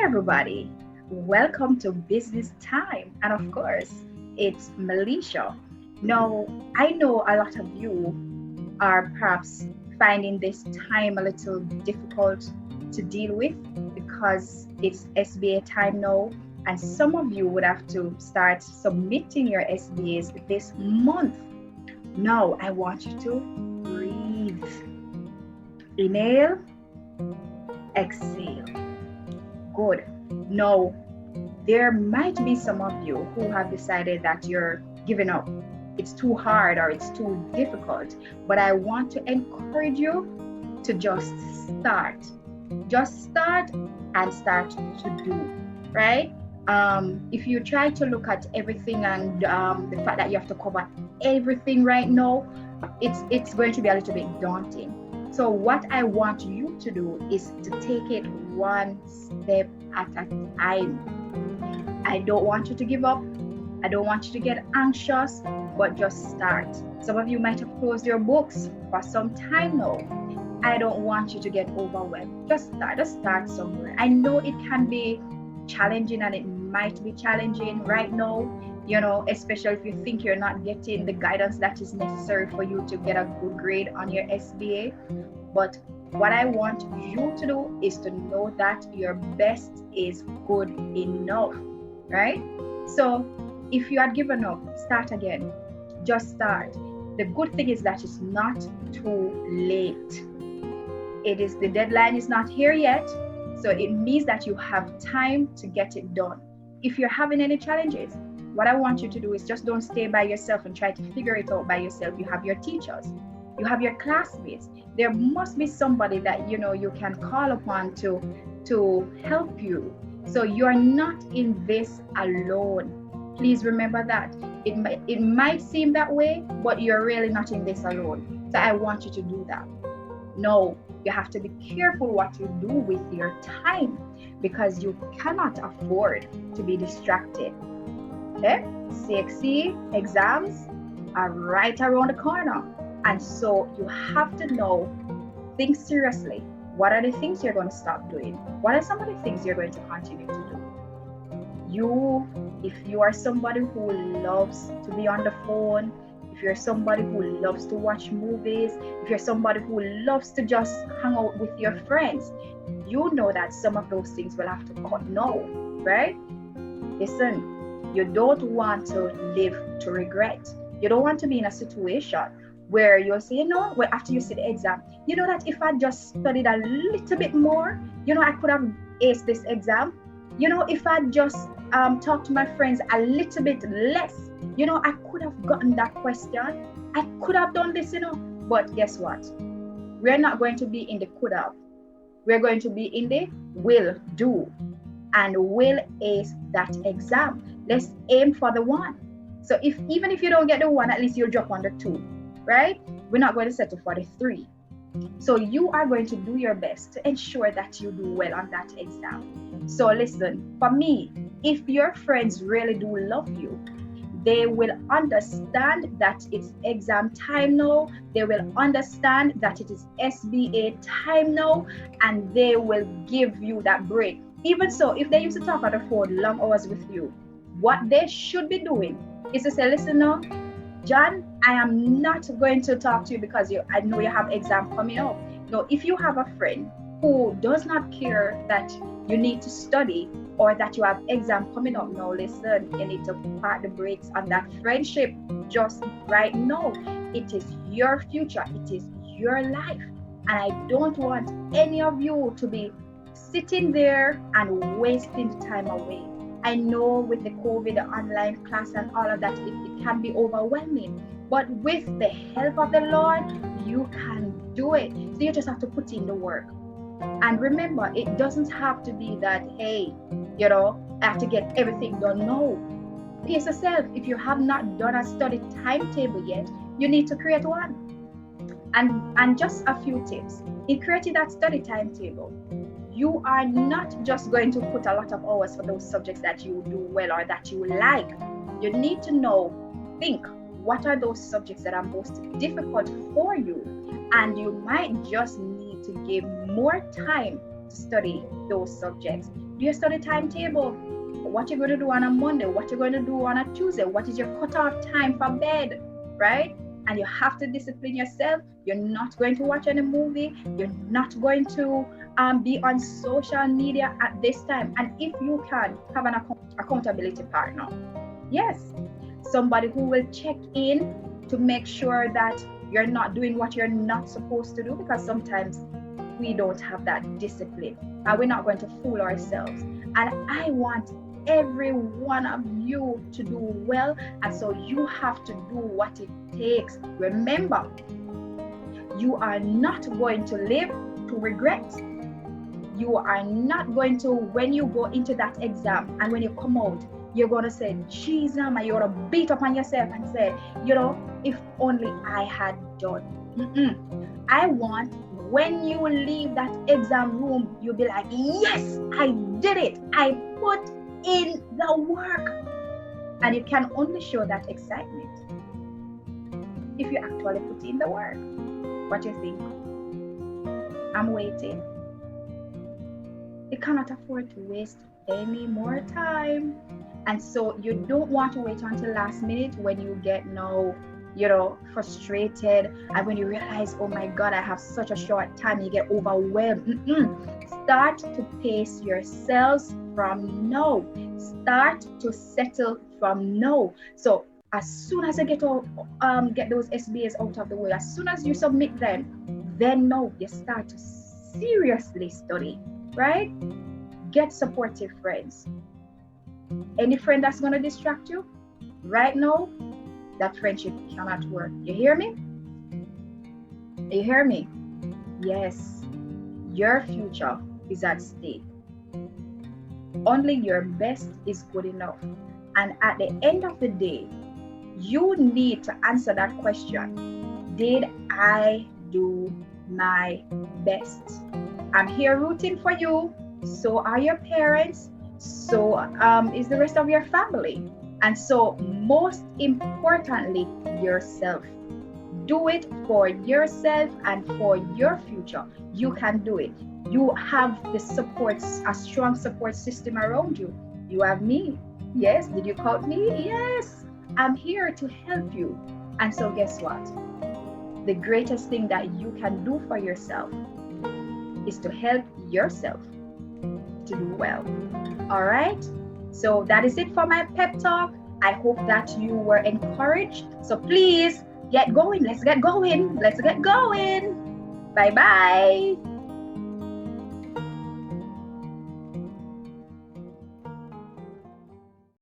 everybody. Welcome to Business Time. And of course, it's Melesha. Now, I know a lot of you are perhaps finding this time a little difficult to deal with because it's SBA time now. And some of you would have to start submitting your SBAs this month. Now, I want you to breathe. Inhale, exhale. Good. Now, there might be some of you who have decided that you're giving up. It's too hard or it's too difficult. But I want to encourage you to just start. Just start and start to do, right? If you try to look at everything and the fact that you have to cover everything right now, it's going to be a little bit daunting. So what I want you to do is to take it one step at a time. I don't want you to give up. I don't want you to get anxious, but just start. Some of you might have closed your books for some time now. I don't want you to get overwhelmed. Just start somewhere. I know it can be challenging and it might be challenging right now, especially if you think you're not getting the guidance that is necessary for you to get a good grade on your SBA. But what I want you to do is to know that your best is good enough, right? So if you had given up, start again. Just start. The good thing is that it's not too late. The deadline is not here yet. So it means that you have time to get it done. If you're having any challenges, what I want you to do is just don't stay by yourself and try to figure it out by yourself. You have your teachers, you have your classmates. There must be somebody that you can call upon to help you. So you're not in this alone. Please remember that. It might seem that way, but you're really not in this alone. So I want you to do that. No, you have to be careful what you do with your time because you cannot afford to be distracted. Okay? CXC exams are right around the corner. And so you have to think seriously. What are the things you're going to stop doing? What are some of the things you're going to continue to do? If you are somebody who loves to be on the phone, if you're somebody who loves to watch movies, if you're somebody who loves to just hang out with your friends, you know that some of those things will have to cut now, right? Listen, you don't want to live to regret. You don't want to be in a situation where you'll say, after you see the exam, that if I just studied a little bit more, I could have aced this exam. If I just talked to my friends a little bit less, I could have gotten that question. I could have done this, But guess what? We're not going to be in the could have. We're going to be in the will do. And will ace that exam. Let's aim for the one. So even if you don't get the one, at least you'll drop on the two, right? We're not going to settle for the three. So you are going to do your best to ensure that you do well on that exam. So listen, for me, if your friends really do love you, they will understand that it's exam time now. They will understand that it is SBA time now, and they will give you that break. Even so, if they used to talk on the phone long hours with you, what they should be doing is to say, listen now, John, I am not going to talk to you because I know you have exam coming up. No, if you have a friend who does not care that you need to study or that you have exam coming up, now listen, you need to part the brakes on that friendship just right now. It is your future. It is your life. And I don't want any of you to be sitting there and wasting the time away. I know with the COVID, the online class and all of that, it can be overwhelming. But with the help of the Lord, you can do it. So you just have to put in the work. And remember, it doesn't have to be that, hey, I have to get everything done. No. Pace yourself. If you have not done a study timetable yet, you need to create one. And just a few tips. In creating that study timetable, you are not just going to put a lot of hours for those subjects that you do well or that you like. You need to think, what are those subjects that are most difficult for you? And you might just need to give more time to study those subjects. Do your study timetable. What you're going to do on a Monday, what you're going to do on a Tuesday, what is your cutoff time for bed, right? And you have to discipline yourself. You're not going to watch any movie. You're not going to be on social media at this time. And if you can, have an accountability partner. Yes, somebody who will check in to make sure that you're not doing what you're not supposed to do, because sometimes we don't have that discipline and we're not going to fool ourselves. And I want every one of you to do well, and so you have to do what it takes. Remember, you are not going to live to regret. You are not going to, when you go into that exam and when you come out, you're going to say, Jesus, and you're going to beat up on yourself and say, if only I had done. I want, when you leave that exam room, you'll be like, yes, I did it. I put in the work. And you can only show that excitement if you actually put in the work. What do you think? I'm waiting. You cannot afford to waste any more time. And so you don't want to wait until last minute when you get frustrated, and when you realize, oh my God, I have such a short time, you get overwhelmed. Start to pace yourselves from now. Start to settle from now. So as soon as I get those SBAs out of the way, as soon as you submit them, then now you start to seriously study, right? Get supportive friends. Any friend that's going to distract you right now, that friendship cannot work. You hear me? You hear me? Yes, your future is at stake. Only your best is good enough. And at the end of the day, you need to answer that question. Did I do my best? I'm here rooting for you. So are your parents. So is the rest of your family. And so most importantly, yourself. Do it for yourself and for your future. You can do it. You have the supports, a strong support system around you. You have me. Yes. Did you call me? Yes. I'm here to help you. And so guess what? The greatest thing that you can do for yourself is to help yourself to do well. All right. So that is it for my pep talk. I hope that you were encouraged. So please get going. Let's get going. Let's get going. Bye-bye.